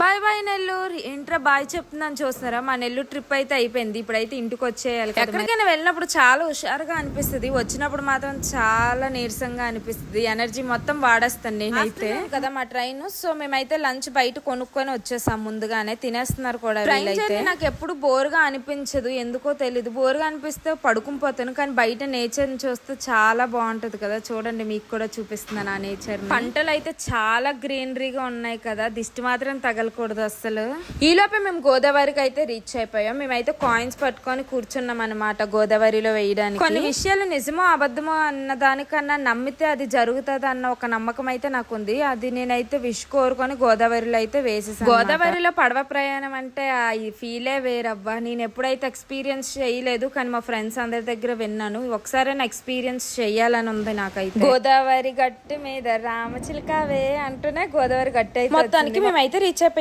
Bye bye Nellore. ఏంట్రా bye చెప్తున్నాను చూస్తున్నారా? మా నెల్లూరు ట్రిప్ అయితే అయిపోయింది. ఇప్పుడైతే ఇంటికి వచ్చేయాలి. ఎక్కడికైనా వెళ్ళినప్పుడు చాలా హుషారుగా అనిపిస్తుంది, వచ్చినప్పుడు మాత్రం చాలా నీరసంగా అనిపిస్తుంది. ఎనర్జీ మొత్తం వాడేస్తాను నేనైతే కదా మా ట్రైన్. సో మేమైతే లంచ్ బయట కొనుక్కొని వచ్చేసాం, ముందుగానే తినేస్తున్నారు కూడా. అయితే నాకు ఎప్పుడు బోర్గా అనిపించదు, ఎందుకో తెలీదు. బోర్గా అనిపిస్తే పడుకుని పోతాను, కానీ బయట నేచర్ ని చూస్తే చాలా బాగుంటది కదా. చూడండి, మీకు కూడా చూపిస్తున్నాను ఆ నేచర్. పంటలు అయితే చాలా గ్రీనరీగా ఉన్నాయి కదా, దిష్టి మాత్రం తగలకూడదు అసలు. ఈలోపే మేము గోదావరికి అయితే రీచ్ అయిపోయాం. మేమైతే కాయిన్స్ పట్టుకొని కూర్చున్నాం అనమాట గోదావరిలో వేయడానికి. కొన్ని విషయాలు నిజమో అబద్ధమో అన్న దానికన్నా నమ్మితే అది జరుగుతుంది అన్న ఒక నమ్మకం అయితే నాకు ఉంది. అది నేనైతే విష్ కోరుకొని గోదావరిలో అయితే వేసేసాను. గోదావరిలో పడవ ప్రయాణం అంటే ఆ ఫీలే వేరబ్బా. నేను ఎప్పుడైతే ఎక్స్పీరియన్స్ చేయలేదు, కానీ మా ఫ్రెండ్స్ అందరి దగ్గర విన్నాను. ఒకసారైనా ఎక్స్పీరియన్స్ చెయ్యాలని ఉంది నాకైతే. గోదావరి గట్టు మీద రామచిలకావే అంటూనే గోదావరి గట్టు అయితే మొత్తానికి మేమైతే రీచ్ అయిపోయాం